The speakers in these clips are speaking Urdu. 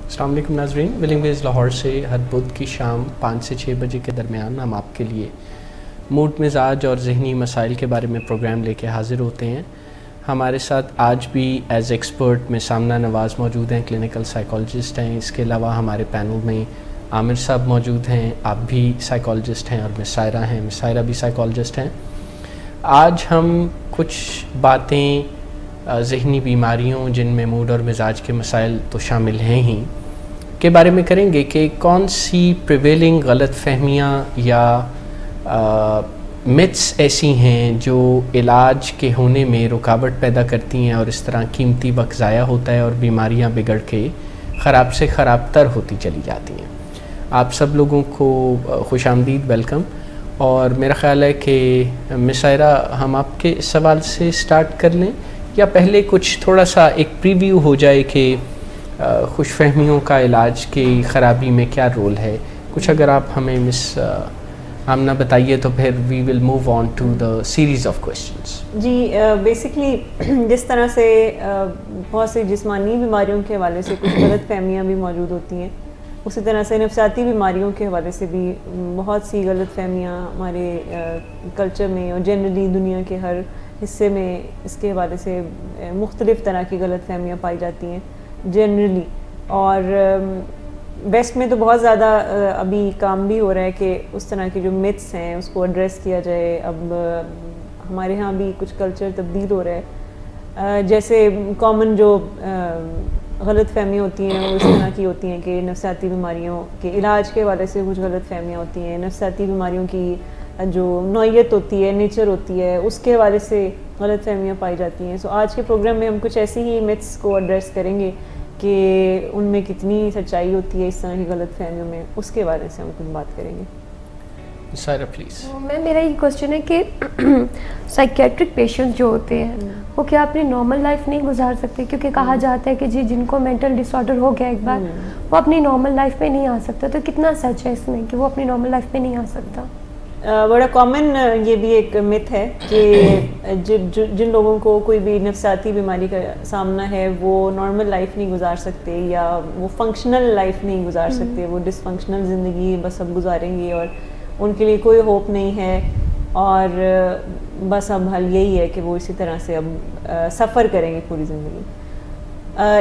السلام علیکم ناظرین، ولنگ ویز لاہور سے ہر بدھ کی شام 5 سے 6 بجے کے درمیان ہم آپ کے لیے موڈ مزاج اور ذہنی مسائل کے بارے میں پروگرام لے کے حاضر ہوتے ہیں۔ ہمارے ساتھ آج بھی ایز ایکسپرٹ میں سامنا نواز موجود ہیں، کلینکل سائیکالوجسٹ ہیں۔ اس کے علاوہ ہمارے پینل میں عامر صاحب موجود ہیں، آپ بھی سائیکالوجسٹ ہیں، اور مس سائرہ ہیں، مس سائرہ بھی سائیکالوجسٹ ہیں۔ آج ہم کچھ باتیں ذہنی بیماریوں جن میں موڈ اور مزاج کے مسائل تو شامل ہیں ہی کے بارے میں کریں گے کہ کون سی پریویلنگ غلط فہمیاں یا متس ایسی ہیں جو علاج کے ہونے میں رکاوٹ پیدا کرتی ہیں، اور اس طرح قیمتی وقت ضائع ہوتا ہے اور بیماریاں بگڑ کے خراب سے خراب تر ہوتی چلی جاتی ہیں۔ آپ سب لوگوں کو خوش آمدید، ویلکم۔ اور میرا خیال ہے کہ مس سائرہ ہم آپ کے سوال سے سٹارٹ کر لیں، یا پہلے کچھ تھوڑا سا ایک پریویو ہو جائے کہ خوش فہمیوں کا علاج کی خرابی میں کیا رول ہے؟ کچھ اگر آپ ہمیں مس آمنہ بتائیے تو پھر we will move on to the series of questions. جی، بیسکلی جس طرح سے بہت سی جسمانی بیماریوں کے حوالے سے کچھ غلط فہمیاں بھی موجود ہوتی ہیں، اسی طرح سے نفسیاتی بیماریوں کے حوالے سے بھی بہت سی غلط فہمیاں ہمارے کلچر میں اور جنرلی دنیا کے ہر حصے میں اس کے حوالے سے مختلف طرح کی غلط فہمیاں پائی جاتی ہیں جنرلی۔ اور ویسٹ میں تو بہت زیادہ ابھی کام بھی ہو رہا ہے کہ اس طرح کی جو متس ہیں اس کو ایڈریس کیا جائے۔ اب ہمارے ہاں بھی کچھ کلچر تبدیل ہو رہا ہے، جیسے کامن جو غلط فہمیاں ہوتی ہیں وہ اس طرح کی ہوتی ہیں کہ نفسیاتی بیماریوں کے علاج کے حوالے سے کچھ غلط فہمیاں ہوتی ہیں، نفسیاتی بیماریوں کی جو نوعیت ہوتی ہے، نیچر ہوتی ہے، اس کے حوالے سے غلط فہمیاں پائی جاتی ہیں۔ سو آج کے پروگرام میں ہم کچھ ایسی ہی متس کو ایڈریس کریں گے کہ ان میں کتنی سچائی ہوتی ہے اس طرح کی غلط فہمیوں میں، اس کے بارے سے ہم کچھ بات کریں گے۔ سائرہ پلیز۔ میرا یہ کوشچن ہے کہ سائیکیٹرک پیشنٹس جو ہوتے ہیں وہ کیا اپنی نارمل لائف نہیں گزار سکتے؟ کیونکہ کہا جاتا ہے کہ جی جن کو مینٹل ڈس آرڈر ہو گیا ایک بار وہ اپنی نارمل لائف میں نہیں آ سکتا، تو کتنا سچ ہے اس میں کہ وہ اپنی نارمل لائف میں نہیں آ سکتا؟ بڑا کامن یہ بھی ایک مت ہے کہ جن لوگوں کو کوئی بھی نفسیاتی بیماری کا سامنا ہے وہ نارمل لائف نہیں گزار سکتے، یا وہ فنکشنل لائف نہیں گزار سکتے، وہ ڈس فنکشنل زندگی بس اب گزاریں گے اور ان کے لیے کوئی ہوپ نہیں ہے، اور بس اب حل یہی ہے کہ وہ اسی طرح سے اب سفر کریں گے پوری زندگی۔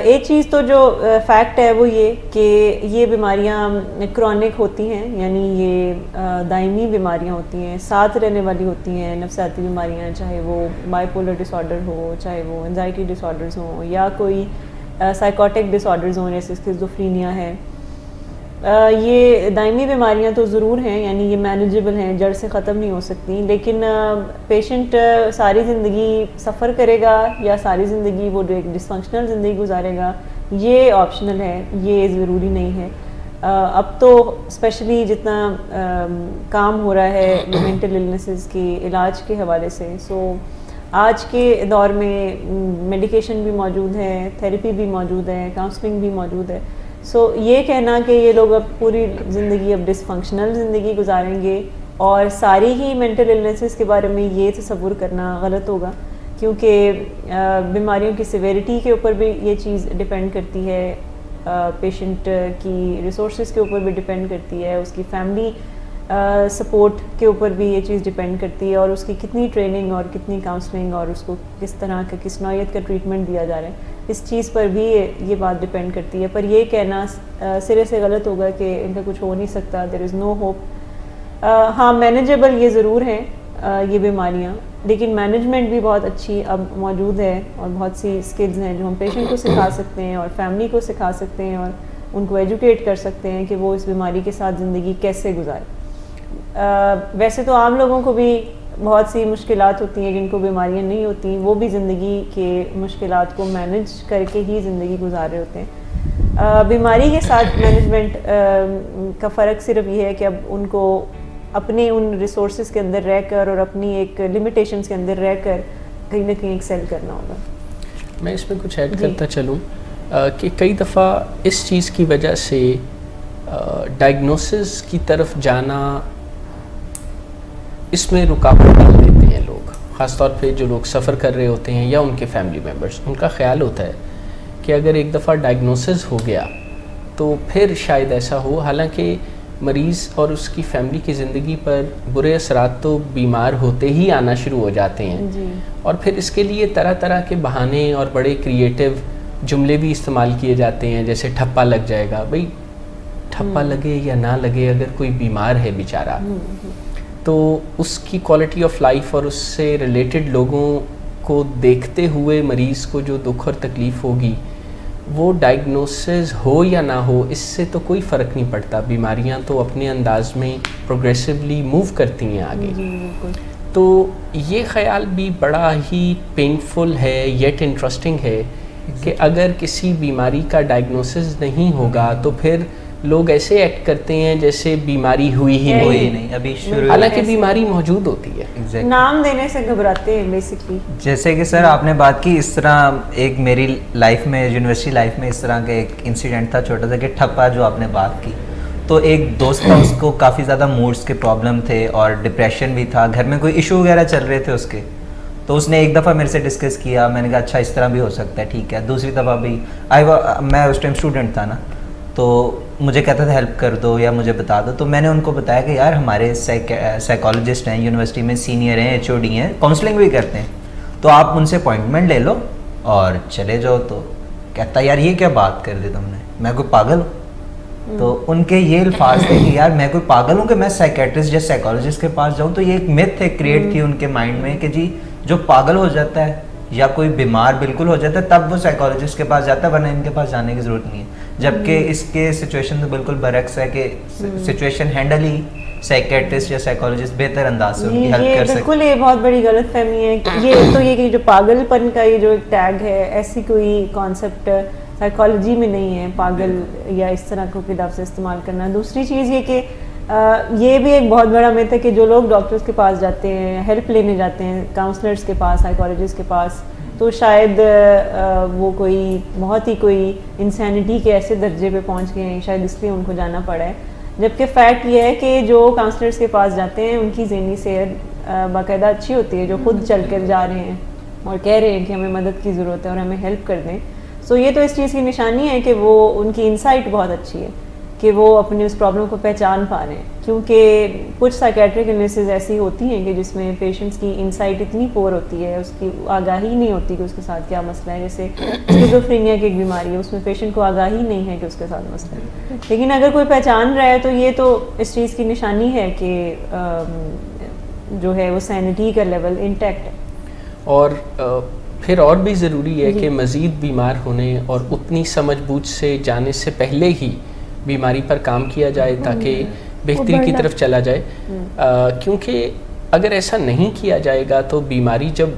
ایک چیز تو جو فیکٹ ہے وہ یہ کہ یہ بیماریاں کرونک ہوتی ہیں، یعنی یہ دائمی بیماریاں ہوتی ہیں، ساتھ رہنے والی ہوتی ہیں نفسیاتی بیماریاں، چاہے وہ بائی پولر ڈس آرڈر ہو، چاہے وہ انزائٹی ڈس آرڈرز ہوں، یا کوئی سائیکوٹک ڈس آرڈرز ہوں جیسے اسکیزوفرینیا ہے۔ یہ دائمی بیماریاں تو ضرور ہیں، یعنی یہ مینیجیبل ہیں، جڑ سے ختم نہیں ہو سکتی، لیکن پیشنٹ ساری زندگی سفر کرے گا یا ساری زندگی وہ ایک ڈس فنکشنل زندگی گزارے گا، یہ آپشنل ہے، یہ ضروری نہیں ہے۔ اب تو اسپیشلی جتنا کام ہو رہا ہے مینٹل النیسز کے علاج کے حوالے سے، سو آج کے دور میں میڈیکیشن بھی موجود ہے، تھیراپی بھی موجود ہے، کاؤنسلنگ بھی موجود ہے۔ سو یہ کہنا کہ یہ لوگ اب پوری زندگی اب ڈس فنکشنل زندگی گزاریں گے اور ساری ہی مینٹل النیسز کے بارے میں یہ تصور کرنا غلط ہوگا، کیونکہ بیماریوں کی سیویرٹی کے اوپر بھی یہ چیز ڈپینڈ کرتی ہے، پیشنٹ کی ریسورسز کے اوپر بھی ڈپینڈ کرتی ہے، اس کی فیملی سپورٹ کے اوپر بھی یہ چیز ڈپینڈ کرتی ہے، اور اس کی کتنی ٹریننگ اور کتنی کاؤنسلنگ اور اس کو کس طرح کا کس نوعیت کا ٹریٹمنٹ دیا جا رہا ہے، اس چیز پر بھی یہ بات ڈپینڈ کرتی ہے۔ پر یہ کہنا سرے سے غلط ہوگا کہ ان کا کچھ ہو نہیں سکتا، دیر از نو ہوپ۔ ہاں مینیجیبل یہ ضرور ہیں یہ بیماریاں، لیکن مینجمنٹ بھی بہت اچھی اب موجود ہے، اور بہت سی اسکلز ہیں جو ہم پیشنٹ کو سکھا سکتے ہیں اور فیملی کو سکھا سکتے ہیں، اور ان کو ایجوکیٹ کر سکتے ہیں کہ وہ اس بیماری کے ساتھ زندگی کیسے گزارے۔ ویسے تو عام لوگوں کو بھی بہت سی مشکلات ہوتی ہیں، جن کو بیماریاں نہیں ہوتی وہ بھی زندگی کے مشکلات کو مینج کر کے ہی زندگی گزار رہے ہوتے ہیں۔ بیماری کے ساتھ مینجمنٹ کا فرق صرف یہ ہے کہ اب ان کو اپنے ان ریسورسز کے اندر رہ کر اور اپنی ایک لمیٹیشنز کے اندر رہ کر کہیں نہ کہیں ایکسیل کرنا ہوگا۔ میں اس میں کچھ ایڈ کرتا چلوں کہ کئی دفعہ اس چیز کی وجہ سے ڈائگنوسس کی طرف جانا اس میں رکاوٹ ڈال دیتے ہیں لوگ، خاص طور پہ جو لوگ سفر کر رہے ہوتے ہیں یا ان کے فیملی ممبرس۔ ان کا خیال ہوتا ہے کہ اگر ایک دفعہ ڈائگنوسس ہو گیا تو پھر شاید ایسا ہو. حالانکہ مریض اور اس کی فیملی کی زندگی پر برے اثرات تو بیمار ہوتے ہی آنا شروع ہو جاتے ہیں, اور پھر اس کے لیے طرح طرح کے بہانے اور بڑے کریٹیو جملے بھی استعمال کیے جاتے ہیں, جیسے ٹھپا لگ جائے گا. بھئی ٹھپا لگے یا نہ لگے, اگر کوئی بیمار ہے بیچارہ تو اس کی کوالٹی آف لائف اور اس سے ریلیٹڈ لوگوں کو دیکھتے ہوئے مریض کو جو دکھ اور تکلیف ہوگی, وہ ڈائگنوسز ہو یا نہ ہو اس سے تو کوئی فرق نہیں پڑتا. بیماریاں تو اپنے انداز میں پروگریسولی موو کرتی ہیں آگے. تو یہ خیال بھی بڑا ہی پینفل ہے یٹ انٹرسٹنگ ہے کہ اگر کسی بیماری کا ڈائگنوسز نہیں ہوگا تو پھر لوگ ایسے ایکٹ کرتے ہیں جیسے بیماری ہوئی ہی نہیں, ابھی شروع, حالانکہ بیماری موجود ہوتی ہے. نام دینے سے گھبراتے ہیں بیسکلی. جیسے کہ سر آپ نے بات کی, اس طرح ایک میری لائف میں, یونیورسٹی لائف میں اس طرح کا ایک انسیڈنٹ تھا چھوٹا سا, کہ ٹھپا جو آپ نے بات کی, تو ایک دوست تھا, اس کو کافی زیادہ موڈس کے پرابلم تھے اور ڈپریشن بھی تھا, گھر میں کوئی ایشو وغیرہ چل رہے تھے اس کے. تو اس نے ایک دفعہ میرے سے ڈسکس کیا, میں نے کہا اچھا اس طرح بھی ہو سکتا ہے, ٹھیک ہے. دوسری دفعہ بھی میں اس ٹائم اسٹوڈنٹ تھا نا, تو مجھے کہتا تھا ہیلپ کر دو یا مجھے بتا دو. تو میں نے ان کو بتایا کہ یار ہمارے سائیکالوجسٹ ہیں یونیورسٹی میں, سینئر ہیں, HOD ہیں, کاؤنسلنگ بھی کرتے ہیں, تو آپ ان سے اپوائنٹمنٹ لے لو اور چلے جاؤ. تو کہتا یار یہ کیا بات کر دی تم نے, میں کوئی پاگل ہوں؟ تو ان کے یہ الفاظ تھے کہ یار میں کوئی پاگل ہوں کہ میں سائیکیٹرسٹ یا سائیکالوجسٹ کے پاس جاؤں. تو یہ ایک میتھ ہے, کریٹ تھی ان کے مائنڈ میں کہ جی جو پاگل ہو جاتا ہے یا کوئی بیمار بالکل ہو جاتا ہے تب وہ سائیکالوجسٹ کے پاس جاتا ہے, ورنہ ان کے پاس جانے کی ضرورت نہیں ہے. جبکہ اس کے سچویشن تو بالکل برعکس ہے کہ سچویشن ہینڈل ہی سائیکیٹرسٹ یا سائیکالوجسٹ بہتر انداز سے ان کی ہیلپ کر سکتے. بالکل یہ بہت بڑی غلط فہمی ہے. یہ تو یہ کہ جو پاگل پن کا یہ جو ایک ٹیگ ہے, ایسی کوئی کانسیپٹ سائیکالوجی میں نہیں ہے, پاگل یا اس طرح کو لفظ استعمال کرنا. دوسری چیز یہ کہ یہ بھی ایک بہت بڑا میتھ ہے کہ جو لوگ ڈاکٹرز کے پاس جاتے ہیں, ہیلپ لینے جاتے ہیں, کاؤنسلرز کے پاس, سائیکالوجسٹ کے پاس, تو شاید وہ کوئی بہت ہی کوئی انسینٹی کے ایسے درجے پہ پہنچ گئے ہیں, شاید اس لیے ان کو جانا پڑا ہے. جبکہ فیکٹ یہ ہے کہ جو کاؤنسلرز کے پاس جاتے ہیں ان کی ذہنی صحت باقاعدہ اچھی ہوتی ہے, جو خود چل کر جا رہے ہیں اور کہہ رہے ہیں کہ ہمیں مدد کی ضرورت ہے اور ہمیں ہیلپ کر دیں. سو یہ تو اس چیز کی نشانی ہے کہ وہ ان کی انسائٹ بہت اچھی ہے کہ وہ اپنی اس پرابلم کو پہچان پا رہے ہیں. کیونکہ کچھ سائیکیٹرک النیسز ایسی ہوتی ہیں کہ جس میں پیشنٹس کی انسائٹ اتنی پور ہوتی ہے, اس کی آگاہی نہیں ہوتی کہ اس کے ساتھ کیا مسئلہ ہے. جیسے اسکیزوفرینیا کی ایک بیماری ہے, اس میں پیشنٹ کو آگاہی نہیں ہے کہ اس کے ساتھ مسئلہ ہے, لیکن اگر کوئی پہچان رہا ہے تو یہ تو اس چیز کی نشانی ہے کہ جو ہے وہ سینٹی کا لیول انٹیکٹ ہے. اور پھر اور بھی ضروری ہے کہ مزید بیمار ہونے اور اتنی سمجھ بوجھ سے جانے سے پہلے ہی بیماری پر کام کیا جائے تاکہ بہتری کی طرف چلا جائے. کیونکہ اگر ایسا نہیں کیا جائے گا تو بیماری جب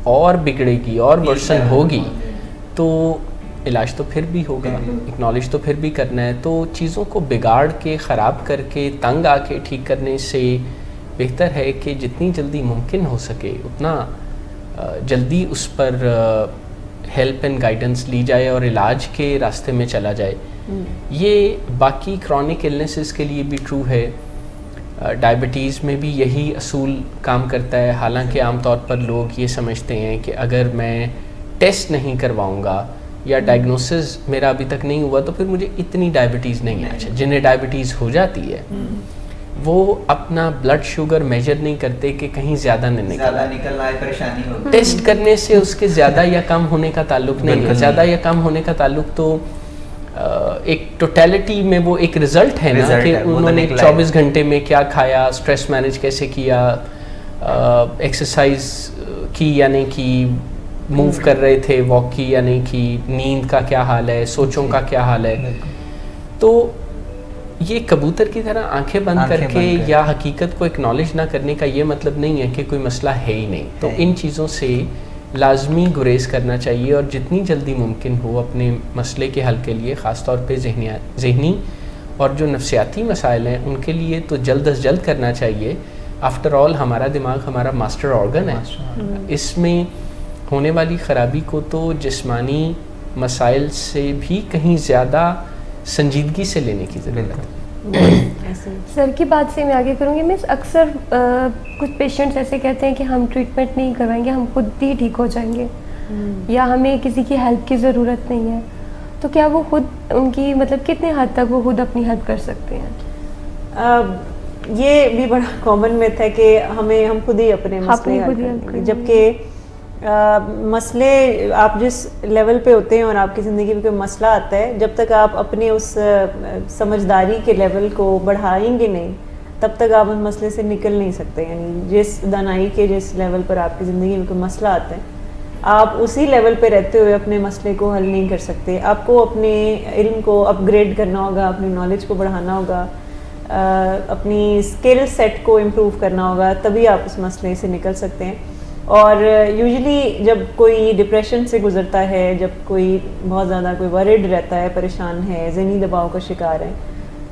اور بگڑے گی اور ورسن ہوگی تو علاج تو پھر بھی ہوگا, اکنالج تو پھر بھی کرنا ہے. تو چیزوں کو بگاڑ کے, خراب کر کے, تنگ آ کے ٹھیک کرنے سے بہتر ہے کہ جتنی جلدی ممکن ہو سکے اتنا جلدی اس پر ہیلپ اینڈ گائیڈنس لی جائے اور علاج کے راستے میں چلا جائے. یہ باقی کرونک النیسز کے لیے بھی ٹرو ہے. ڈائبٹیز میں بھی یہی اصول کام کرتا ہے. حالانکہ عام طور پر لوگ یہ سمجھتے ہیں کہ اگر میں ٹیسٹ نہیں کرواؤں گا یا ڈائگنوسس میرا ابھی تک نہیں ہوا تو پھر مجھے اتنی ڈائبٹیز نہیں ہے. اچھا, جنہیں ڈائبٹیز ہو جاتی ہے وہ اپنا بلڈ شوگر میجر نہیں کرتے کہ کہیں زیادہ نہ نکلنا ہے, پریشانی ہوگی. ٹیسٹ کرنے سے اس کے زیادہ یا کم ہونے کا تعلق نہیں ہے. زیادہ یا کم ہونے کا تعلق تو ایک ٹوٹیلٹی میں وہ ایک رزلٹ ہے نا کہ انہوں نے 24 گھنٹے میں کیا کھایا, سٹریس مینیج کیسے کیا, ایکسرسائز کی یا نہیں کی, موو کر رہے تھے, واک کی یا نہیں کی, نیند کا کیا حال ہے, سوچوں کا کیا حال ہے. تو یہ کبوتر کی طرح آنکھیں بند کر کے یا حقیقت کو اکنالج نہ کرنے کا یہ مطلب نہیں ہے کہ کوئی مسئلہ ہے ہی نہیں. تو ان چیزوں سے لازمی گریز کرنا چاہیے اور جتنی جلدی ممکن ہو اپنے مسئلے کے حل کے لیے, خاص طور پہ ذہنی اور جو نفسیاتی مسائل ہیں ان کے لیے تو جلد از جلد کرنا چاہیے. آفٹر آل ہمارا دماغ ہمارا ماسٹر آرگن ہے. اس میں ہونے والی خرابی کو تو جسمانی مسائل سے بھی کہیں زیادہ سنجیدگی سے لینے کی ضرورت ہے. سر کی بات سے میں آگے کروں گی. میں اکثر کچھ پیشنٹس ایسے کہتے ہیں کہ ہم ٹریٹمنٹ نہیں کروائیں گے, ہم خود ہی ٹھیک ہو جائیں گے, یا ہمیں کسی کی ہیلپ کی ضرورت نہیں ہے. تو کیا وہ خود ان کی مطلب کتنے حد تک وہ خود اپنی ہیلپ کر سکتے ہیں؟ یہ بھی بڑا کامن میتھ ہے کہ ہم خود ہی اپنے مسئلے حل کریں گے، جبکہ مسئلے آپ جس لیول پہ ہوتے ہیں اور آپ کی زندگی میں کوئی مسئلہ آتا ہے، جب تک آپ اپنے اس سمجھداری کے لیول کو بڑھائیں گے نہیں تب تک آپ اس مسئلے سے نکل نہیں سکتے. یعنی جس دانائی کے جس لیول پر آپ کی زندگی میں کوئی مسئلہ آتا ہے، آپ اسی لیول پہ رہتے ہوئے اپنے مسئلے کو حل نہیں کر سکتے. آپ کو اپنے علم کو اپ گریڈ کرنا ہوگا، اپنی نالج کو بڑھانا ہوگا، اپنی اسکل سیٹ کو امپروو کرنا ہوگا، تبھی آپ اس مسئلے سے نکل سکتے ہیں. اور یوزلی جب کوئی ڈپریشن سے گزرتا ہے، جب کوئی بہت زیادہ کوئی ورڈ رہتا ہے، پریشان ہے، ذہنی دباؤ کا شکار ہے،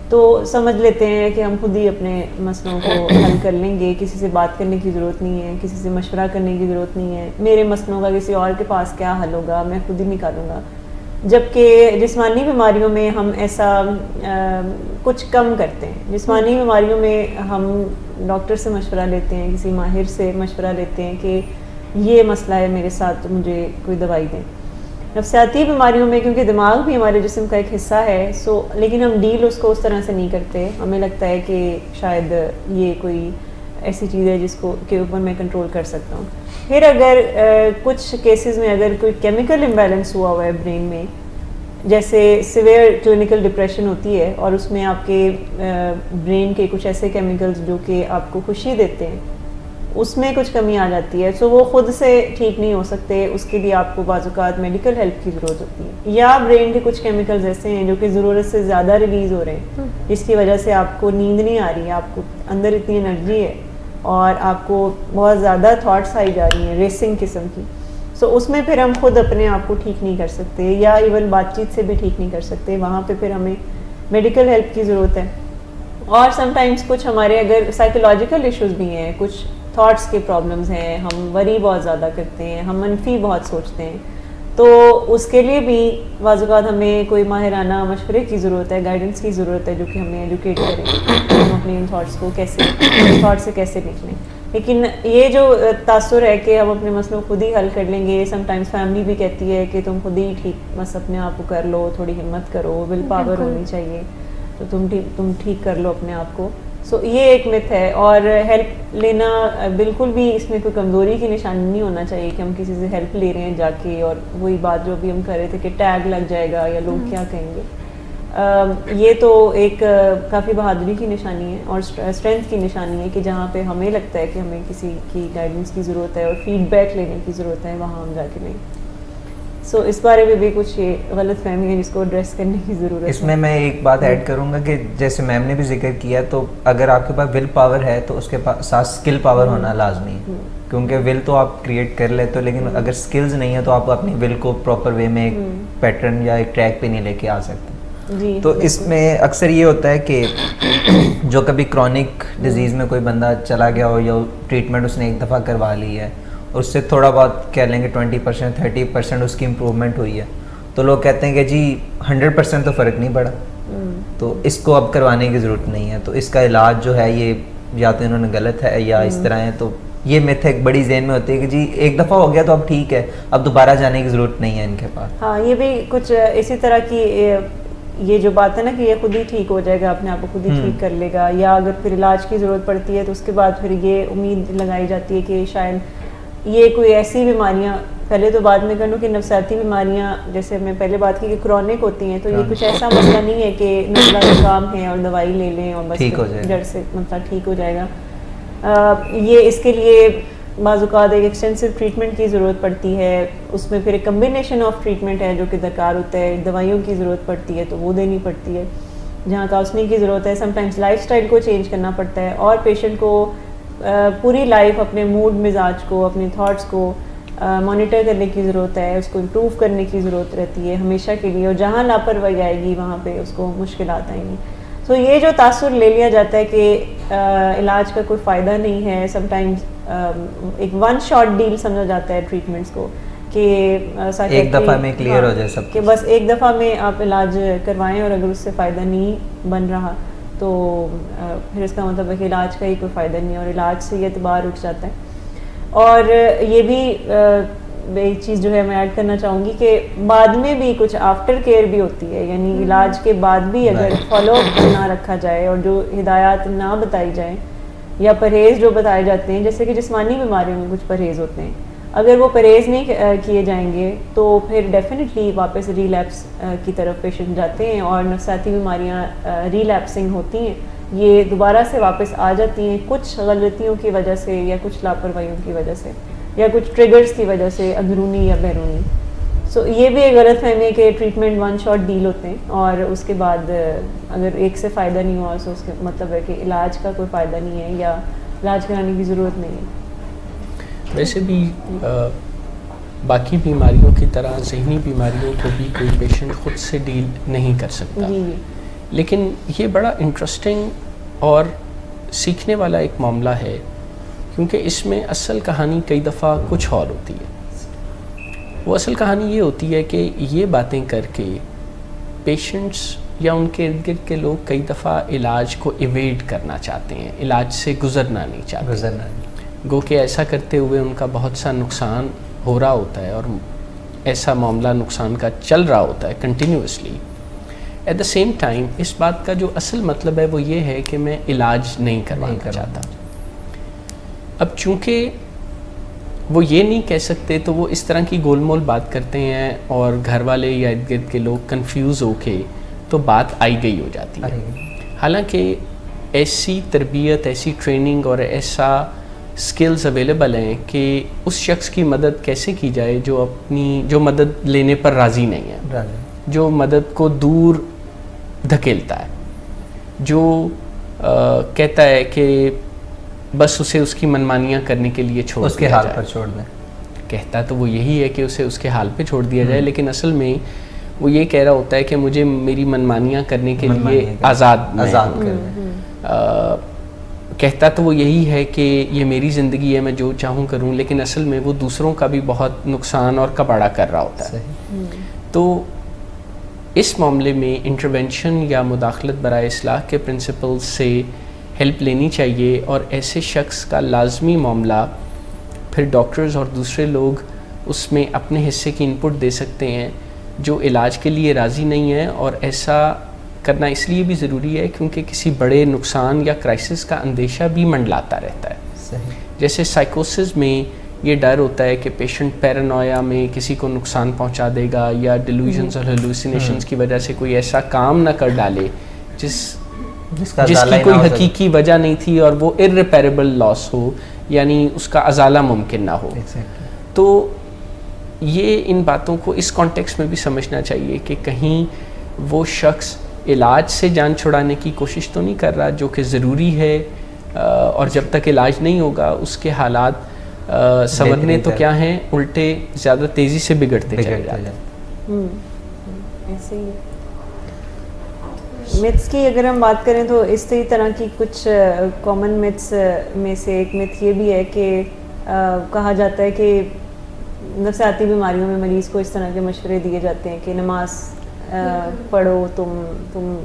تو سمجھ لیتے ہیں کہ ہم خود ہی اپنے مسئلوں کو حل کر لیں گے، کسی سے بات کرنے کی ضرورت نہیں ہے، کسی سے مشورہ کرنے کی ضرورت نہیں ہے، میرے مسئلوں کا کسی اور کے پاس کیا حل ہوگا، میں خود ہی نکالوں گا. جبکہ جسمانی بیماریوں میں ہم ایسا کچھ کم کرتے ہیں. جسمانی بیماریوں میں ہم ڈاکٹر سے مشورہ لیتے ہیں، کسی ماہر سے مشورہ لیتے ہیں کہ یہ مسئلہ ہے میرے ساتھ، مجھے کوئی دوائی دیں. نفسیاتی بیماریوں میں کیونکہ دماغ بھی ہمارے جسم کا ایک حصہ ہے، لیکن ہم ڈیل اس کو اس طرح سے نہیں کرتے. ہمیں لگتا ہے کہ شاید یہ کوئی ایسی چیز ہے جس کو کے اوپر میں کنٹرول کر سکتا ہوں. پھر اگر کچھ کیسز میں اگر کوئی کیمیکل امبیلنس ہوا ہے برین میں، جیسے سیویئر کلینکل ڈپریشن ہوتی ہے اور اس میں آپ کے برین کے کچھ ایسے کیمیکلز جو کہ آپ کو خوشی دیتے ہیں، اس میں کچھ کمی آ جاتی ہے، سو وہ خود سے ٹھیک نہیں ہو سکتے. اس کے لیے آپ کو بعض اوقات میڈیکل ہیلپ کی ضرورت ہوتی ہے. یا برین کے کچھ کیمیکلز ایسے ہیں جو کہ ضرورت سے زیادہ ریلیز ہو رہے ہیں، جس کی وجہ سے آپ کو نیند نہیں آ رہی ہے، آپ کو اندر اتنی انرجی ہے اور آپ کو بہت زیادہ تھاٹس آئی جا رہی ہیں ریسنگ قسم کی. سو اس میں پھر ہم خود اپنے آپ کو ٹھیک نہیں کر سکتے، یا ایون بات چیت سے بھی ٹھیک نہیں کر سکتے. وہاں پہ پھر ہمیں میڈیکل ہیلپ کی ضرورت ہے. اور سم ٹائمس کچھ ہمارے اگر سائیکولوجیکل ایشوز بھی ہیں، کچھ تھاٹس کے پرابلمز ہیں، ہم وری بہت زیادہ کرتے ہیں، ہم منفی بہت سوچتے ہیں، تو اس کے لیے بھی بعض اوقات ہمیں کوئی ماہرانہ مشورے کی ضرورت ہے، گائیڈنس کی ضرورت ہے، جو کہ ہمیں ایجوکیٹ کریں ہم اپنے ان تھاٹس کو تھاٹ سے کیسے نکلیں. لیکن یہ جو تاثر ہے کہ ہم اپنے مسئلوں خود ہی حل کر لیں گے، سم ٹائمز فیملی بھی کہتی ہے کہ تم خود ہی ٹھیک بس اپنے آپ کو کر لو، تھوڑی ہمت کرو، ول پاور ہونی چاہیے، تو تم ٹھیک کر لو اپنے آپ کو. سو یہ ایک مت ہے. اور ہیلپ لینا بالکل بھی اس میں کوئی کمزوری کی نشانی نہیں ہونا چاہیے کہ ہم کسی سے ہیلپ لے رہے ہیں جا کے، اور وہی بات جو بھی ہم کر رہے تھے کہ ٹیگ لگ جائے گا یا لوگ کیا کہیں گے. یہ تو ایک کافی بہادری کی نشانی ہے اور اسٹرینتھ کی نشانی ہے کہ جہاں پہ ہمیں لگتا ہے کہ ہمیں کسی کی گائیڈنس کی ضرورت ہے اور فیڈ بیک لینے کی ضرورت ہے، وہاں ہم جا کے لیں. سو اس بارے میں بھی کچھ یہ غلط فہمی ہے جس کو ایڈریس کرنے کی ضرورت ہے. اس میں ایک بات ایڈ کروں گا کہ جیسے میم نے بھی ذکر کیا، تو اگر آپ کے پاس ول پاور ہے تو اس کے ساتھ اسکل پاور ہونا لازمی ہے، کیونکہ ول تو آپ کریٹ کر لیتے ہو، لیکن اگر اسکلز نہیں ہے تو آپ اپنی ول کو پراپر وے میں ایک پیٹرن یا ایک ٹریک پہ نہیں لے کے آ سکتے. تو اس میں اکثر یہ ہوتا ہے کہ جو کبھی کرونک ڈیزیز میں کوئی بندہ چلا گیا ہو یا ٹریٹمنٹ اس نے ایک دفعہ کروا لی ہے، اس سے تھوڑا بہت کہہ لیں گے 20% 30% اس کی امپرومنٹ ہوئی ہے، تو لوگ کہتے ہیں کہ جی 100% تو فرق نہیں پڑا، تو اس کو اب کروانے کی ضرورت نہیں ہے، تو اس کا علاج جو ہے یہ یا تو انہوں نے غلط ہے یا اس طرح ہے. تو یہ میتھ ایک بڑی ذہن میں ہوتی ہے کہ جی ایک دفعہ ہو گیا تو اب ٹھیک ہے، اب دوبارہ جانے کی ضرورت نہیں ہے ان کے پاس. ہاں یہ بھی کچھ اسی طرح کی یہ جو بات ہے نا کہ یہ خود ہی ٹھیک ہو جائے گا، اپنے آپ کو خود ہی ٹھیک کر لے گا، یا اگر پھر علاج کی ضرورت پڑتی ہے تو اس کے بعد پھر یہ امید لگائی جاتی ہے کہ شاید یہ کوئی ایسی بیماریاں، پہلے تو بعد میں کہوں کہ نفسیاتی بیماریاں جیسے میں پہلے بات کی کہ کرونک ہوتی ہیں، تو یہ کچھ ایسا مسئلہ نہیں ہے کہ نزلہ زکام ہے اور دوائی لے لیں اور بس جڑ سے مسئلہ ٹھیک ہو جائے گا. یہ اس کے لیے بعض اوقات ایک ایکسٹینسو ٹریٹمنٹ کی ضرورت پڑتی ہے، اس میں پھر ایک کمبینیشن آف ٹریٹمنٹ ہے جو کہ درکار ہوتا ہے. دوائیوں کی ضرورت پڑتی ہے تو وہ دینی پڑتی ہے، جہاں کاؤنسلنگ کی ضرورت ہے. سم ٹائمز لائف اسٹائل کو چینج کرنا پڑتا ہے، اور پیشنٹ کو پوری لائف اپنے موڈ مزاج کو، اپنے تھاٹس کو مانیٹر کرنے کی ضرورت ہے، اس کو امپروو کرنے کی ضرورت رہتی ہے ہمیشہ کے لیے، اور جہاں لاپرواہی آئے گی وہاں پہ اس کو مشکلات آئیں گی. سو یہ جو تاثر لے لیا جاتا ہے کہ علاج کا کوئی فائدہ نہیں ہے، سم ٹائمز ایک ون شاٹ ڈیل سمجھا جاتا ہے ٹریٹمنٹس کو کہ ایک دفعہ میں کلیئر ہو جائے سب، کہ بس ایک دفعہ میں آپ علاج کروائیں اور اگر اس سے فائدہ نہیں بن رہا تو پھر اس کا مطلب ہے کہ علاج کا ہی کوئی فائدہ نہیں ہے اور علاج سے یہ اعتبار اٹھ جاتا ہے. اور یہ بھی ایک چیز جو ہے میں ایڈ کرنا چاہوں گی کہ بعد میں بھی کچھ آفٹر کیئر بھی ہوتی ہے, یعنی علاج کے بعد بھی اگر فالو اپ نہ رکھا جائے اور جو ہدایات نہ بتائی جائیں یا پرہیز جو بتائے جاتے ہیں, جیسے کہ جسمانی بیماریوں میں کچھ پرہیز ہوتے ہیں, اگر وہ پرہیز نہیں کیے جائیں گے تو پھر ڈیفینیٹلی واپس ریلیپس کی طرف پیشنٹ جاتے ہیں اور نفسیاتی بیماریاں ریلیپسنگ ہوتی ہیں, یہ دوبارہ سے واپس آ جاتی ہیں کچھ غلطیوں کی وجہ سے یا کچھ لاپرواہیوں کی وجہ سے یا کچھ ٹریگرز کی وجہ سے, اندرونی یا بیرونی. سو یہ بھی ایک غلط فہمی ہے کہ ٹریٹمنٹ ون شاٹ ڈیل ہوتے ہیں اور اس کے بعد اگر ایک سے فائدہ نہیں ہوا تو اس کا مطلب ہے کہ علاج کا کوئی فائدہ نہیں ہے یا علاج کرانے کی ضرورت نہیں ہے. ویسے بھی باقی بیماریوں کی طرح ذہنی بیماریوں کو بھی کوئی پیشنٹ خود سے ڈیل نہیں کر سکتا, لیکن یہ بڑا انٹرسٹنگ اور سیکھنے والا ایک معاملہ ہے کیونکہ اس میں اصل کہانی کئی دفعہ کچھ اور ہوتی ہے. وہ اصل کہانی یہ ہوتی ہے کہ یہ باتیں کر کے پیشنٹس یا ان کے ارد گرد کے لوگ کئی دفعہ علاج کو ایویڈ کرنا چاہتے ہیں, علاج سے گزرنا نہیں چاہتے, گو کہ ایسا کرتے ہوئے ان کا بہت سا نقصان ہو رہا ہوتا ہے اور ایسا معاملہ نقصان کا چل رہا ہوتا ہے continuously. At the same time اس بات کا جو اصل مطلب ہے وہ یہ ہے کہ میں علاج نہیں کروانا چاہتا. اب چونکہ وہ یہ نہیں کہہ سکتے تو وہ اس طرح کی گول مول بات کرتے ہیں اور گھر والے یا ارد گرد کے لوگ کنفیوز ہو کے تو بات آئی گئی ہو جاتی ہے. حالانکہ ایسی تربیت, ایسی ٹریننگ اور ایسا سکلز اویلیبل ہیں کہ اس شخص کی مدد کیسے کی جائے جو مدد لینے پر راضی نہیں ہے, جو مدد کو دور دھکیلتا ہے, جو کہتا ہے کہ بس اسے اس کی منمانیاں کرنے کے لیے چھوڑ اس کے حال پر چھوڑ دیں. کہتا تو وہ یہی ہے کہ اسے اس کے حال پہ چھوڑ دیا جائے, لیکن اصل میں وہ یہ کہہ رہا ہوتا ہے کہ مجھے میری منمانیاں کرنے کے لیے آزاد کہتا تو وہ یہی ہے کہ یہ میری زندگی ہے, میں جو چاہوں کروں, لیکن اصل میں وہ دوسروں کا بھی بہت نقصان اور کباڑہ کر رہا ہوتا ہے. تو اس معاملے میں انٹرونشن یا مداخلت برائے اصلاح کے پرنسپل سے ہیلپ لینی چاہیے, اور ایسے شخص کا لازمی معاملہ پھر ڈاکٹرز اور دوسرے لوگ اس میں اپنے حصے کی انپٹ دے سکتے ہیں جو علاج کے لیے راضی نہیں ہے. اور ایسا کرنا اس لیے بھی ضروری ہے کیونکہ کسی بڑے نقصان یا کرائسس کا اندیشہ بھی منڈلاتا رہتا ہے. جیسے سائیکوسس میں یہ ڈر ہوتا ہے کہ پیشنٹ پیرانویا میں کسی کو نقصان پہنچا دے گا یا ڈیلوژنز اور ہیلوسینیشنز کی وجہ سے کوئی ایسا کام نہ کر ڈالے جس کی کوئی حقیقی وجہ نہیں تھی اور وہ irreparable لاس ہو, یعنی اس کا ازالہ ممکن نہ ہو. تو یہ ان باتوں کو اس کانٹیکسٹ میں بھی سمجھنا چاہیے کہ کہیں وہ شخص علاج سے جان چھڑانے کی کوشش تو نہیں کر رہا جو کہ ضروری ہے, اور جب تک علاج نہیں ہوگا اس کے حالات سمجھنے تو کیا ہیں, الٹے زیادہ تیزی سے بگڑتے چلے جاتے ہیں. ایسے ہی متس کی اگر ہم بات کریں تو اس طرح کی کچھ کامن متس میں سے ایک مت یہ بھی ہے کہ کہا جاتا ہے کہ نفسیاتی بیماریوں میں مریض کو اس طرح کے مشورے دیے جاتے ہیں کہ نماز پڑھو, تم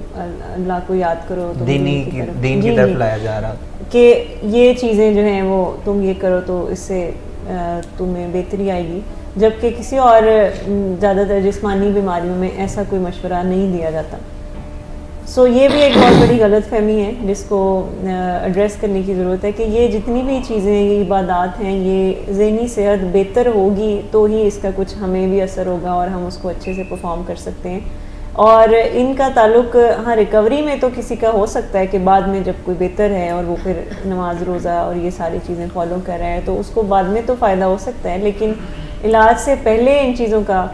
اللہ کو یاد کرو, دین کی طرف لایا جا رہا کہ یہ چیزیں جو ہیں وہ تم یہ کرو تو اس سے تمہیں بہتری آئے گی, جبکہ کسی اور زیادہ تر جسمانی بیماریوں میں ایسا کوئی مشورہ نہیں دیا جاتا. سو یہ بھی ایک بہت بڑی غلط فہمی ہے جس کو ایڈریس کرنے کی ضرورت ہے کہ یہ جتنی بھی چیزیں, یہ عبادات ہیں, یہ ذہنی صحت بہتر ہوگی تو ہی اس کا کچھ ہمیں بھی اثر ہوگا اور ہم اس کو اچھے سے پرفارم کر سکتے ہیں. اور ان کا تعلق ہاں ریکوری میں تو کسی کا ہو سکتا ہے کہ بعد میں جب کوئی بہتر ہے اور وہ پھر نماز روزہ اور یہ ساری چیزیں فالو کر رہے ہیں تو اس کو بعد میں تو فائدہ ہو سکتا ہے, لیکن علاج سے پہلے ان چیزوں کا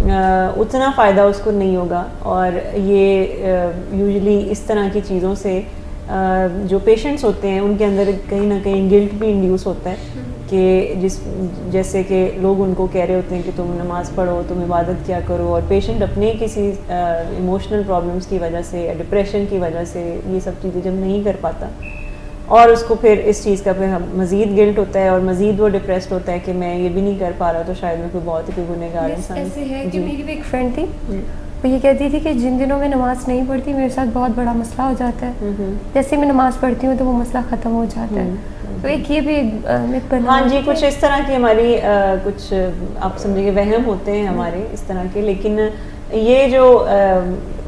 اتنا فائدہ اس کو نہیں ہوگا. اور یہ یوزلی اس طرح کی چیزوں سے جو پیشنٹس ہوتے ہیں ان کے اندر کہیں نہ کہیں گلٹ بھی انڈیوس ہوتا ہے کہ جیسے کہ لوگ ان کو کہہ رہے ہوتے ہیں کہ تم نماز پڑھو, تم عبادت کیا کرو, اور پیشنٹ اپنے کسی ایموشنل پرابلمس کی وجہ سے یا ڈپریشن کی وجہ سے یہ سب چیزیں جب نہیں کر پاتا اور اس کو پھر اس چیز کا پھر مزید گلٹ ہوتا ہے اور مزید وہ ڈپریسڈ ہوتا ہے کہ میں یہ بھی نہیں کر پا رہا تو شاید میں کوئی بہت ہی کوئی گنہگار انسان. ایسے ہے کہ میری بھی ایک فرینڈ تھی, وہ یہ کہتی تھی کہ جن دنوں میں نماز نہیں پڑھتی میرے ساتھ بہت بڑا مسئلہ ہو جاتا ہے, جیسے میں نماز پڑھتی ہوں تو وہ مسئلہ ختم ہو جاتا ہے. تو ایک یہ بھی مت بنا. ہاں جی, کچھ اس طرح کی ہماری کچھ آپ سمجھیں کہ وہم ہوتے ہیں ہمارے اس طرح کے, لیکن یہ جو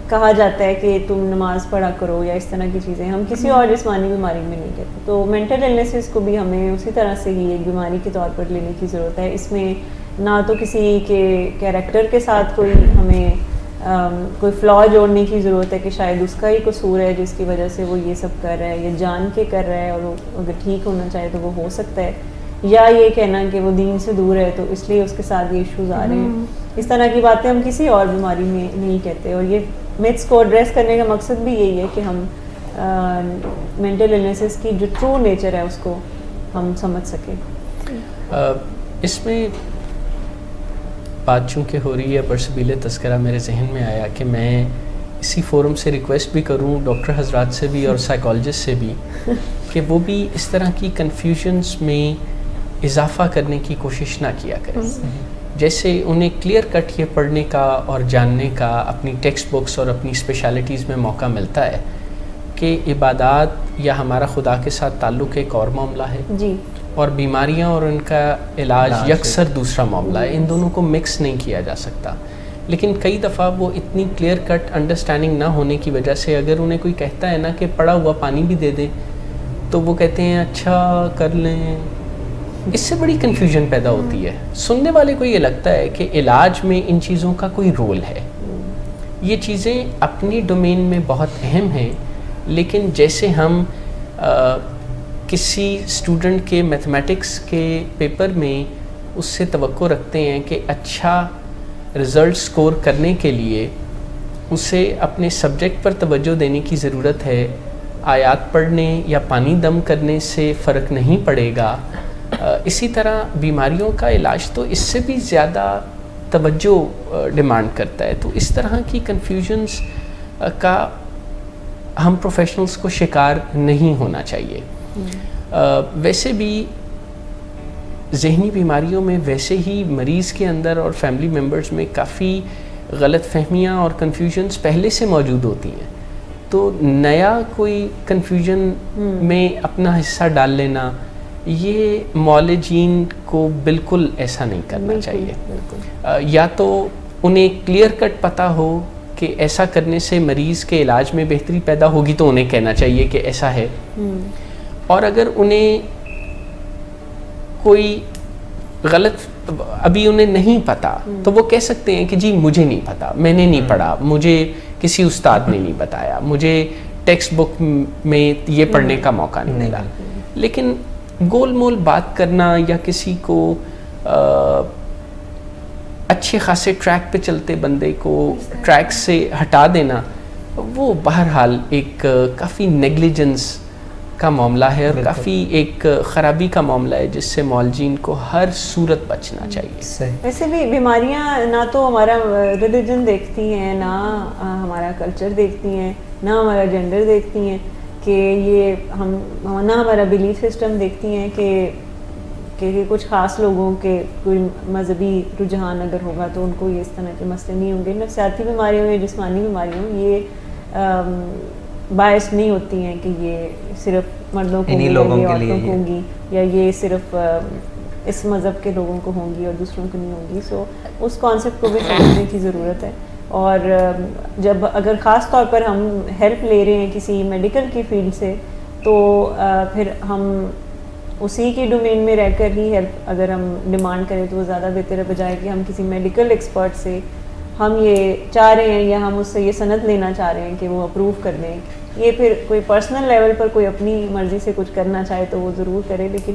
کہا جاتا ہے کہ تم نماز پڑھا کرو یا اس طرح کی چیزیں, ہم کسی اور جسمانی بیماری میں نہیں کہتے. تو مینٹل النیسز کو بھی ہمیں اسی طرح سے ہی ایک بیماری کے طور پر لینے کی ضرورت ہے. اس میں نہ تو کسی کے کیریکٹر کے ساتھ کوئی ہمیں کوئی فلا جوڑنے کی ضرورت ہے کہ شاید اس کا ہی قصور ہے جس کی وجہ سے وہ یہ سب کر رہا ہے, یا جان کے کر رہا ہے اور وہ اگر ٹھیک ہونا چاہے تو وہ ہو سکتا ہے, یا یہ کہنا کہ وہ دین سے دور ہے تو اس لیے اس کے ساتھ یہ ایشوز آ رہے ہیں. اس طرح کی باتیں ہم کسی اور بیماری میں نہیں کہتے, اور یہ میتھس کو ایڈریس کرنے کا مقصد بھی یہی ہے کہ ہم مینٹل النیسز کی جو ٹرو نیچر ہے اس کو ہم سمجھ سکیں. اس میں بات چونکہ ہو رہی ہے برسبیل تذکرہ, میرے ذہن میں آیا کہ میں اسی فورم سے ریکویسٹ بھی کروں ڈاکٹر حضرات سے بھی اور سائیکالوجسٹ سے بھی کہ وہ بھی اس طرح کی کنفیوژنس میں اضافہ کرنے کی کوشش نہ کیا کریں. جیسے انہیں کلیئر کٹ یہ پڑھنے کا اور جاننے کا اپنی ٹیکسٹ بکس اور اپنی اسپیشلٹیز میں موقع ملتا ہے کہ عبادات یا ہمارا خدا کے ساتھ تعلق ایک اور معاملہ ہے جی, اور بیماریاں اور ان کا علاج یکسر دوسرا معاملہ ہے. ان دونوں کو مکس نہیں کیا جا سکتا. لیکن کئی دفعہ وہ اتنی کلیئر کٹ انڈرسٹینڈنگ نہ ہونے کی وجہ سے اگر انہیں کوئی کہتا ہے نا کہ پڑا ہوا پانی بھی دے دے تو وہ کہتے ہیں اچھا کر لیں. اس سے بڑی کنفیوژن پیدا ہوتی ہے. سننے والے کو یہ لگتا ہے کہ علاج میں ان چیزوں کا کوئی رول ہے. یہ چیزیں اپنی ڈومین میں بہت اہم ہیں, لیکن جیسے ہم کسی اسٹوڈنٹ کے میتھمیٹکس کے پیپر میں اس سے توقع رکھتے ہیں کہ اچھا رزلٹ سکور کرنے کے لیے اسے اپنے سبجیکٹ پر توجہ دینے کی ضرورت ہے, آیات پڑھنے یا پانی دم کرنے سے فرق نہیں پڑے گا, اسی طرح بیماریوں کا علاج تو اس سے بھی زیادہ توجہ ڈیمانڈ کرتا ہے. تو اس طرح کی کنفیوژنس کا ہم پروفیشنلز کو شکار نہیں ہونا چاہیے. ویسے بھی ذہنی بیماریوں میں ویسے ہی مریض کے اندر اور فیملی ممبرز میں کافی غلط فہمیاں اور کنفیوژنس پہلے سے موجود ہوتی ہیں. تو نیا کوئی کنفیوژن میں اپنا حصہ ڈال لینا, یہ معالجین کو بالکل ایسا نہیں کرنا چاہیے. یا تو انہیں کلیئر کٹ پتہ ہو کہ ایسا کرنے سے مریض کے علاج میں بہتری پیدا ہوگی تو انہیں کہنا چاہیے کہ ایسا ہے. اور اگر انہیں کوئی غلط ابھی انہیں نہیں پتا تو وہ کہہ سکتے ہیں کہ جی مجھے نہیں پتا, میں نے نہیں پڑھا, مجھے کسی استاد نے نہیں بتایا, مجھے ٹیکسٹ بک میں یہ پڑھنے کا موقع نہیں ملا. لیکن گول مول بات کرنا یا کسی کو اچھے خاصے ٹریک پہ چلتے بندے کو ٹریک سے ہٹا دینا, وہ بہرحال ایک کافی نیگلیجنس کا معاملہ ہے اور کافی ایک خرابی کا معاملہ ہے جس سے معالجین کو ہر صورت بچنا چاہیے. ویسے بھی بیماریاں نہ تو ہمارا ریلیجن دیکھتی ہیں, نہ ہمارا کلچر دیکھتی ہیں, نہ ہمارا جینڈر دیکھتی ہیں, کہ یہ ہم نہ ہمارا بلیف سسٹم دیکھتی ہیں کہ کچھ خاص لوگوں کے کوئی مذہبی رجحان اگر ہوگا تو ان کو یہ اس طرح کے مسئلے نہیں ہوں گے. نفسیاتی بیماریوں یا جسمانی بیماریوں یہ باعث نہیں ہوتی ہیں کہ یہ صرف مردوں کو ہوگی, عورتوں کو ہوگی, یا یہ صرف اس مذہب کے لوگوں کو ہوں گی اور دوسروں کو نہیں ہوں گی. سو اس کانسیپٹ کو بھی سمجھنے کی ضرورت ہے. اور جب اگر خاص طور پر ہم ہیلپ لے رہے ہیں کسی میڈیکل کی فیلڈ سے تو پھر ہم اسی کی ڈومین میں رہ کر ہی ہیلپ اگر ہم ڈیمانڈ کریں تو وہ زیادہ بہتر ہے, بجائے کہ ہم کسی میڈیکل ایکسپرٹ سے ہم یہ چاہ رہے ہیں یا ہم اس سے یہ سند لینا چاہ رہے ہیں کہ وہ اپروو کر دیں. یہ پھر کوئی پرسنل لیول پر کوئی اپنی مرضی سے کچھ کرنا چاہے تو وہ ضرور کرے, لیکن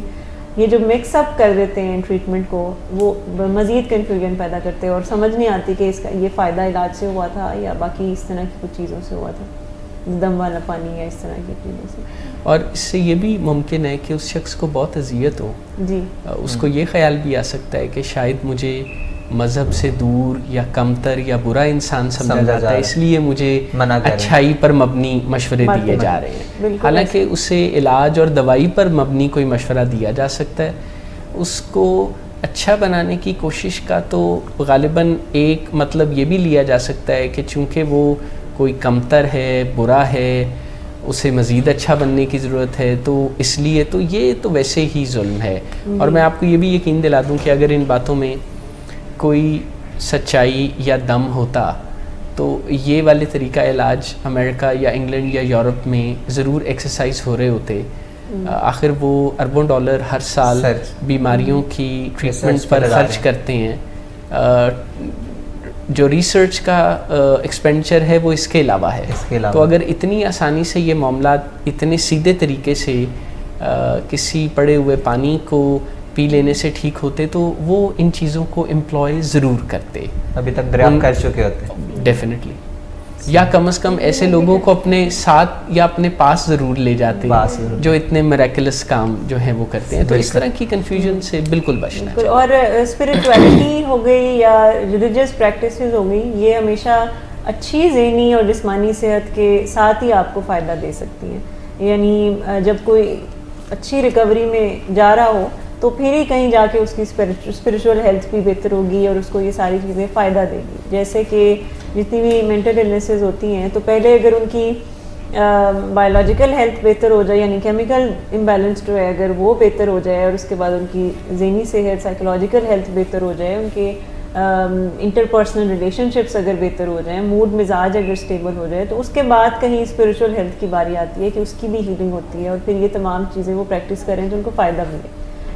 یہ جو مکس اپ کر دیتے ہیں ٹریٹمنٹ کو وہ مزید کنفیوژن پیدا کرتے ہیں اور سمجھ نہیں آتی کہ اس کا یہ فائدہ علاج سے ہوا تھا یا باقی اس طرح کی کچھ چیزوں سے ہوا تھا, دم والا پانی یا اس طرح کی چیزوں سے. اور اس سے یہ بھی ممکن ہے کہ اس شخص کو بہت اذیت ہو, جی اس کو یہ خیال بھی آ سکتا ہے کہ شاید مجھے مذہب سے دور یا کمتر یا برا انسان سمجھا جاتا ہے, اس لیے مجھے اچھائی پر مبنی مشورے دیے جا رہے ہیں, حالانکہ اسے علاج اور دوائی پر مبنی کوئی مشورہ دیا جا سکتا ہے. اس کو اچھا بنانے کی کوشش کا تو غالباً ایک مطلب یہ بھی لیا جا سکتا ہے کہ چونکہ وہ کوئی کمتر ہے, برا ہے, اسے مزید اچھا بننے کی ضرورت ہے. تو اس لیے تو یہ تو ویسے ہی ظلم ہے. اور میں آپ کو یہ بھی یقین دلا دوں کہ اگر ان باتوں میں کوئی سچائی یا دم ہوتا تو یہ والے طریقہ علاج امریکہ یا انگلینڈ یا یورپ میں ضرور ایکسرسائز ہو رہے ہوتے. آخر وہ اربوں ڈالر ہر سال بیماریوں کی ٹریٹمنٹ پر خرچ کرتے ہیں. جو ریسرچ کا ایکسپینڈیچر ہے وہ اس کے علاوہ ہے. تو اگر اتنی آسانی سے یہ معاملات اتنے سیدھے طریقے سے کسی پڑے ہوئے پانی کو پی لینے سے ٹھیک ہوتے تو وہ ان چیزوں کو امپلوائے ضرور کرتے. ابھی تک دریافت کر چکے ہوتے ڈیفینیٹلی, یا کم از کم ایسے لوگوں کو اپنے ساتھ یا اپنے پاس ضرور لے جاتے ہیں جو اتنے میریکلس کام جو ہیں وہ کرتے ہیں. تو اس طرح کی کنفیوژن سے بالکل بچنا ہے. اور اسپرچویلٹی ہو گئی یا ریلیجیس پریکٹسز ہو گئی, یہ ہمیشہ اچھی ذہنی اور جسمانی صحت کے ساتھ ہی آپ کو فائدہ دے سکتی ہیں. یعنی جب کوئی اچھی ریکوری میں جا رہا ہو تو پھر ہی کہیں جا کے اس کی اسپرچول ہیلتھ بھی بہتر ہوگی اور اس کو یہ ساری چیزیں فائدہ دے گی. جیسے کہ جتنی بھی مینٹل النیسز ہوتی ہیں تو پہلے اگر ان کی بایولوجیکل ہیلتھ بہتر ہو جائے, یعنی کیمیکل امبیلنس جو ہے اگر وہ بہتر ہو جائے, اور اس کے بعد ان کی ذہنی صحت سائیکولوجیکل ہیلتھ بہتر ہو جائے, ان کے انٹرپرسنل ریلیشن شپس اگر بہتر ہو جائیں, موڈ مزاج اگر اسٹیبل ہو جائے, تو اس کے بعد کہیں اسپرچول ہیلتھ کی باری آتی ہے کہ اس کی بھی ہیلنگ ہوتی ہے اور پھر یہ تمام چیزیں وہ پریکٹس کریں تو ان کو فائدہ ملے.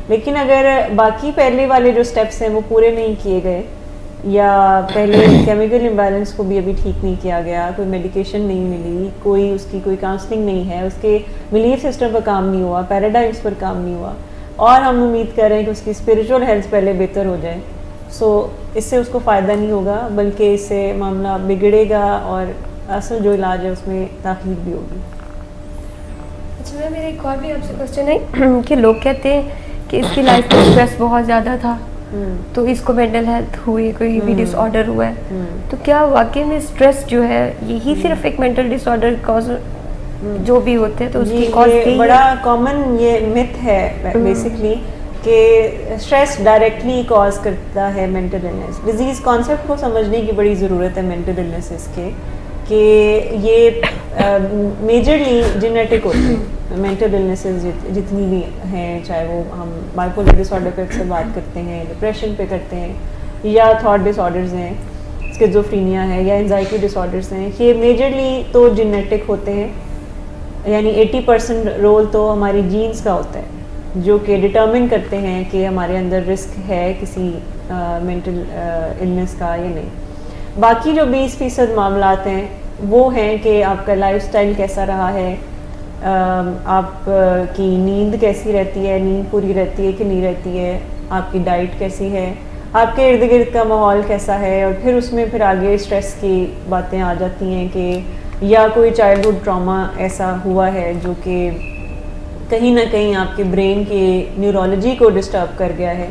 لیکن اگر باقی پہلے والے جو سٹیپس ہیں وہ پورے نہیں کیے گئے, یا پہلے کیمیکل امبیلنس کو بھی ابھی ٹھیک نہیں کیا گیا, کوئی میڈیکیشن نہیں ملی, کوئی اس کی کوئی کاؤنسلنگ نہیں ہے, اس کے بلیف سسٹم پر کام نہیں ہوا, پیراڈائمس پر کام نہیں ہوا, اور ہم امید کر رہے ہیں کہ اس کی اسپرچول ہیلتھ پہلے بہتر ہو جائے, سو اس سے اس کو فائدہ نہیں ہوگا بلکہ اس سے معاملہ بگڑے گا اور اصل جو علاج ہے اس میں تاخیر بھی ہوگی. اچھا, میرا ایک اور بھی آپ سے کوشچن ہے کہ لوگ کہتے ہیں کہ اس کی لائف میں اسٹریس بہت زیادہ تھا تو اس کو مینٹل ہیلتھ ہوئی, کوئی بھی ڈس آرڈر ہوا ہے, تو کیا واقعی میں اسٹریس جو ہے یہی صرف ایک مینٹل ڈس آرڈر کاز جو بھی ہوتے ہیں تو اس کی کاز بڑا کامن یہ متھ ہے بیسکلی کہ اسٹریس ڈائریکٹلی کاز کرتا ہے مینٹل النیس. ڈیزیز کانسیپٹ کو سمجھنے کی بڑی ضرورت ہے مینٹل النیسز کے, کہ یہ میجرلی جینیٹک ہوتی ہیں. مینٹل النیسز جتنی بھی ہیں, چاہے وہ ہم بائیپولر ڈس آرڈر پہ اکثر بات کرتے ہیں, ڈپریشن پہ کرتے ہیں, یا تھاٹ ڈس آرڈرز ہیں, اسکیزوفرینیا ہے, یا انزائٹی ڈس آرڈرز ہیں, یہ میجرلی تو جینیٹک ہوتے ہیں. یعنی 80% رول تو ہماری جینز کا ہوتا ہے جو کہ ڈٹرمن کرتے ہیں کہ ہمارے اندر رسک ہے کسی مینٹل النیس کا یا نہیں. باقی جو 20% معاملات ہیں وہ ہیں کہ آپ کا لائف سٹائل کیسا رہا ہے, آپ کی نیند کیسی رہتی ہے, نیند پوری رہتی ہے کہ نہیں رہتی ہے, آپ کی ڈائٹ کیسی ہے, آپ کے ارد گرد کا ماحول کیسا ہے, اور پھر اس میں پھر آگے اسٹریس کی باتیں آ جاتی ہیں کہ یا کوئی چائلڈہڈ ٹراما ایسا ہوا ہے جو کہ کہیں نہ کہیں آپ کے برین کی نیورولوجی کو ڈسٹرب کر گیا ہے.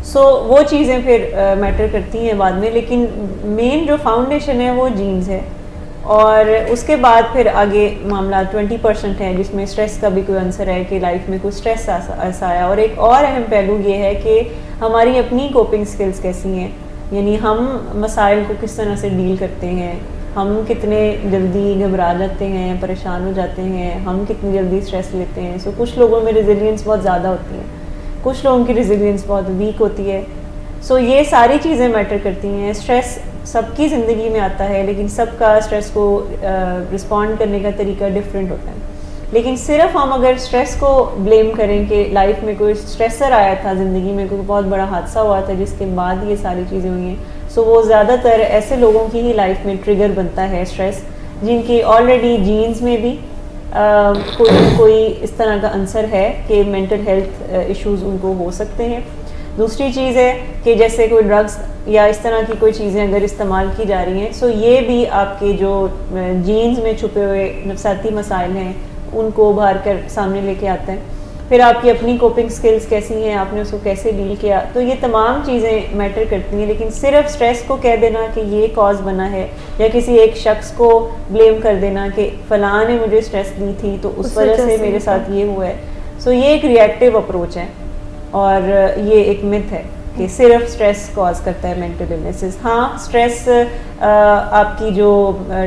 سو وہ چیزیں پھر میٹر کرتی ہیں بعد میں, لیکن مین جو فاؤنڈیشن ہے وہ جینز ہے. اور اس کے بعد پھر آگے معاملات 20% ہیں جس میں اسٹریس کا بھی کوئی عنصر ہے کہ لائف میں کوئی اسٹریس ایسا آیا. اور ایک اور اہم پہلو یہ ہے کہ ہماری اپنی کوپنگ سکلز کیسی ہیں, یعنی ہم مسائل کو کس طرح سے ڈیل کرتے ہیں, ہم کتنے جلدی گھبرا جاتے ہیں, پریشان ہو جاتے ہیں, ہم کتنی جلدی اسٹریس لیتے ہیں. سو کچھ لوگوں میں ریزیلینس بہت زیادہ ہوتی ہے, کچھ لوگوں کی ریزیلینس بہت ویک ہوتی ہے. سو یہ ساری چیزیں میٹر کرتی ہیں. اسٹریس سب کی زندگی میں آتا ہے, لیکن سب کا اسٹریس کو رسپونڈ کرنے کا طریقہ ڈفرینٹ ہوتا ہے. لیکن صرف ہم اگر اسٹریس کو بلیم کریں کہ لائف میں کوئی اسٹریسر آیا تھا, زندگی میں کوئی بہت بڑا حادثہ ہوا تھا جس کے بعد یہ ساری چیزیں ہوئی ہیں, سو وہ زیادہ تر ایسے لوگوں کی ہی لائف میں ٹریگر بنتا ہے اسٹریس جن کی آلریڈی جینز میں بھی کوئی اس طرح کا عنصر ہے کہ مینٹل ہیلتھ ایشوز ان کو ہو سکتے ہیں. دوسری چیز ہے کہ جیسے کوئی ڈرگس یا اس طرح کی کوئی چیزیں اگر استعمال کی جا رہی ہیں, سو یہ بھی آپ کے جو جینز میں چھپے ہوئے نفسیاتی مسائل ہیں ان کو ابھار کر سامنے لے کے آتے ہیں. پھر آپ کی اپنی کوپنگ سکلز کیسی ہیں, آپ نے اس کو کیسے ڈیل کیا, تو یہ تمام چیزیں میٹر کرتی ہیں. لیکن صرف اسٹریس کو کہہ دینا کہ یہ کاز بنا ہے, یا کسی ایک شخص کو بلیم کر دینا کہ فلاں نے مجھے اسٹریس دی تھی تو اس وجہ سے میرے ساتھ یہ ہوا ہے, سو یہ ایک ریئیکٹیو اپروچ ہے اور یہ ایک متھ ہے. کہ صرف اسٹریس کاز کرتا ہے مینٹل النیسز. ہاں اسٹریس آپ کی جو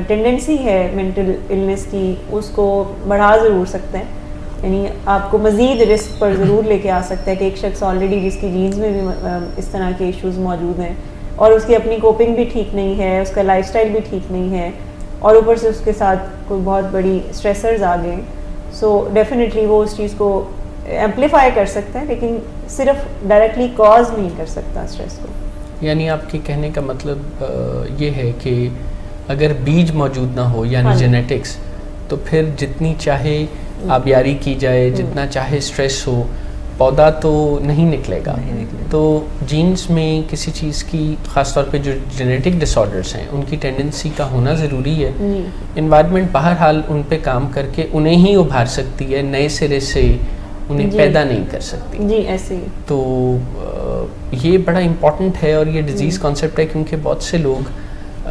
ٹینڈنسی ہے مینٹل النیس کی اس کو بڑھا ضرور سکتے ہیں, یعنی آپ کو مزید رسک پر ضرور لے کے آ سکتا ہے کہ ایک شخص آلریڈی جس کی جینز میں بھی اس طرح کے ایشوز موجود ہیں اور اس کی اپنی کوپنگ بھی ٹھیک نہیں ہے, اس کا لائف سٹائل بھی ٹھیک نہیں ہے, اور اوپر سے اس کے ساتھ کوئی بہت بڑی اسٹریسرز آ گئے, سو ڈیفینیٹلی وہ اس چیز کو ایمپلیفائی کر سکتا ہے لیکن صرف ڈائریکٹلی کاز نہیں کر سکتا اسٹریس کو. یعنی آپ کے کہنے کا مطلب یہ ہے کہ اگر بیج موجود نہ ہو یعنی جینیٹکس, تو پھر جتنی چاہے آبیاری کی جائے, جتنا چاہے اسٹریس ہو, پودا تو نہیں نکلے گا. تو جینز میں کسی چیز کی, خاص طور پہ جو جینیٹک ڈس آرڈرس ہیں, ان کی ٹینڈنسی کا ہونا ضروری ہے. انوائرمنٹ بہرحال ان پہ کام کر کے انہیں ہی ابھار سکتی ہے, نئے سرے سے انہیں پیدا نہیں کر سکتی. جی ایسے ہی. تو یہ بڑا امپورٹنٹ ہے اور یہ ڈیزیز کانسیپٹ ہے, کیونکہ بہت سے لوگ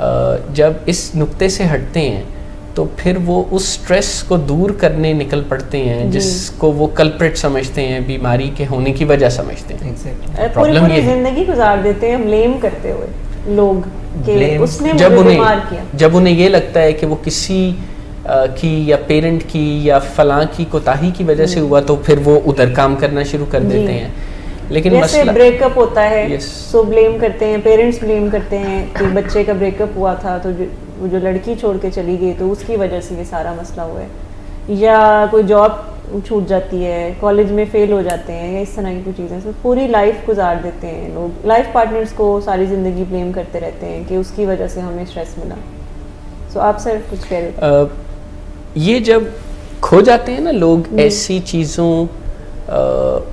جب اس نقطے سے ہٹتے ہیں تو پھر وہ اس سٹریس کو دور کرنے نکل پڑتے ہیں جس کو وہ کلپریٹ سمجھتے ہیں, بیماری کے ہونے کی وجہ سمجھتے ہیں. پوری زندگی گزار دیتے ہیں بلیم کرتے ہوئے لوگ کہ اس نے مجھے بیمار کیا. جب انہیں یہ لگتا ہے کہ وہ کسی کی یا پیرنٹ کی یا فلاں کی کوتاہی کی وجہ سے ہوا, تو پھر وہ ادھر کام کرنا شروع کر دیتے ہیں. لیکن جیسے بریک اپ ہوتا ہے سو بلیم کرتے ہیں, پیرنٹس بلیم کرتے ہیں کہ بچے کا بریک اپ ہوا تھا تو وہ جو لڑکی چھوڑ کے چلی گئی تو اس کی وجہ سے یہ سارا مسئلہ ہوا ہے, یا کوئی جاب چھوٹ جاتی ہے, کالج میں فیل ہو جاتے ہیں, یا اس طرح کی کوئی چیزیں. پوری لائف گزار دیتے ہیں لوگ, لائف پارٹنرز کو ساری زندگی بلیم کرتے رہتے ہیں کہ اس کی وجہ سے ہمیں اسٹریس ملا. سو آپ سر کچھ کہہ رہے تھے. یہ جب کھو جاتے ہیں نا لوگ, ایسی چیزوں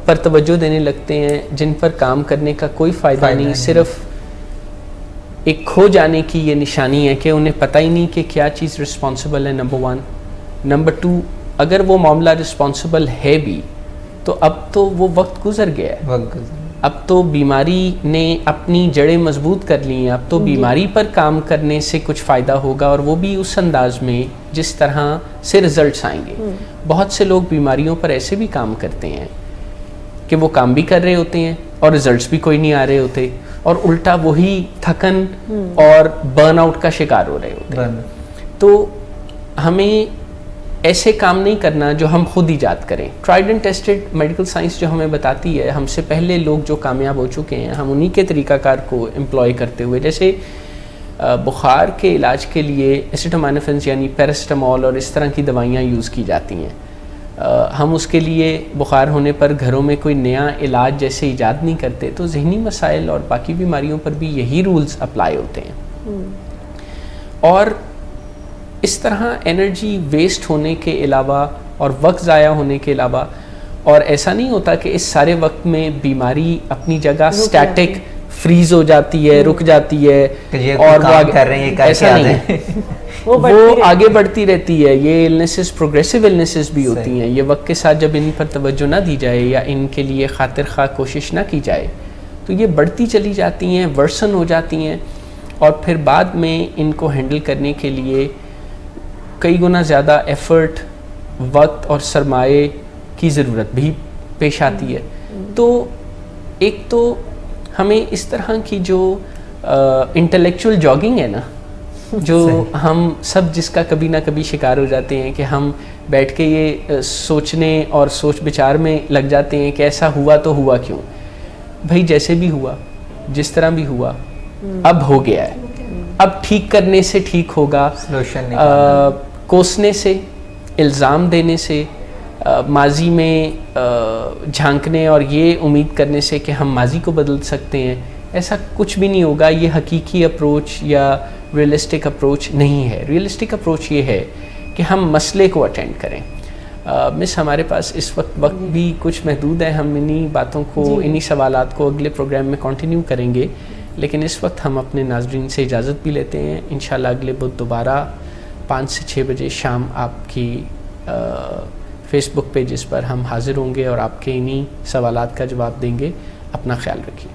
پر توجہ دینے لگتے ہیں جن پر کام کرنے کا کوئی فائدہ نہیں, صرف ایک کھو جانے کی یہ نشانی ہے کہ انہیں پتہ ہی نہیں کہ کیا چیز رسپانسبل ہے. نمبر 1. نمبر 2, اگر وہ معاملہ رسپانسبل ہے بھی تو اب تو وہ وقت گزر گیا ہے, اب تو بیماری نے اپنی جڑیں مضبوط کر لی ہیں, اب تو بیماری پر کام کرنے سے کچھ فائدہ ہوگا, اور وہ بھی اس انداز میں جس طرح سے رزلٹس آئیں گے. بہت سے لوگ بیماریوں پر ایسے بھی کام کرتے ہیں کہ وہ کام بھی کر رہے ہوتے ہیں اور رزلٹس بھی کوئی نہیں آ رہے ہوتے, اور الٹا وہی تھکن اور برن آؤٹ کا شکار ہو رہے ہوتے ہیں. تو ہمیں ایسے کام نہیں کرنا جو ہم خود ایجاد کریں. Tried and tested medical science جو ہمیں بتاتی ہے, ہم سے پہلے لوگ جو کامیاب ہو چکے ہیں, ہم انہی کے طریقہ کار کو امپلائی کرتے ہوئے, جیسے بخار کے علاج کے لیے ایسیٹامینوفن یعنی پیراسٹامول اور اس طرح کی دوائیاں یوز کی جاتی ہیں, ہم اس کے لیے بخار ہونے پر گھروں میں کوئی نیا علاج جیسے ایجاد نہیں کرتے. تو ذہنی مسائل اور باقی بیماریوں پر بھی یہی رولز اپلائی ہوتے ہیں. اور اس طرح انرجی ویسٹ ہونے کے علاوہ اور وقت ضائع ہونے کے علاوہ, اور ایسا نہیں ہوتا کہ اس سارے وقت میں بیماری اپنی جگہ سٹیٹک فریز ہو جاتی ہے, رک جاتی ہے, اور وہ کر رہے ہیں, ایسا نہیں ہے, وہ آگے بڑھتی رہتی ہے. یہ النیسز پروگریسو النیسز بھی ہوتی ہیں. یہ وقت کے ساتھ جب ان پر توجہ نہ دی جائے یا ان کے لیے خاطر خواہ کوشش نہ کی جائے تو یہ بڑھتی چلی جاتی ہیں, ورسن ہو جاتی ہیں, اور پھر بعد میں ان کو ہینڈل کرنے کے لیے کئی گنا زیادہ ایفرٹ, وقت اور سرمایے کی ضرورت بھی پیش آتی ہے. تو ایک تو ہمیں اس طرح کی جو انٹلیکچوئل جاگنگ ہے نا, جو ہم سب جس کا کبھی نہ کبھی شکار ہو جاتے ہیں کہ ہم بیٹھ کے یہ سوچنے اور سوچ بچار میں لگ جاتے ہیں کہ ایسا ہوا تو ہوا کیوں. بھائی جیسے بھی ہوا, جس طرح بھی ہوا, اب ہو گیا ہے, اب ٹھیک کرنے سے ٹھیک ہوگا. کوسنے سے, الزام دینے سے, ماضی میں جھانکنے اور یہ امید کرنے سے کہ ہم ماضی کو بدل سکتے ہیں, ایسا کچھ بھی نہیں ہوگا. یہ حقیقی اپروچ یا ریئلسٹک اپروچ نہیں ہے. ریئلسٹک اپروچ یہ ہے کہ ہم مسئلے کو اٹینڈ کریں. مس, ہمارے پاس اس وقت بھی کچھ محدود ہے, ہم انہی باتوں کو, انہی سوالات کو اگلے پروگرام میں کنٹینیو کریں گے, لیکن اس وقت ہم اپنے ناظرین سے اجازت بھی لیتے ہیں. انشاءاللہ اگلے بدھ دوبارہ 5 سے 6 بجے شام آپ کی فیس بک پیجز پر ہم حاضر ہوں گے اور آپ کے انہی سوالات کا جواب دیں گے. اپنا خیال رکھیے.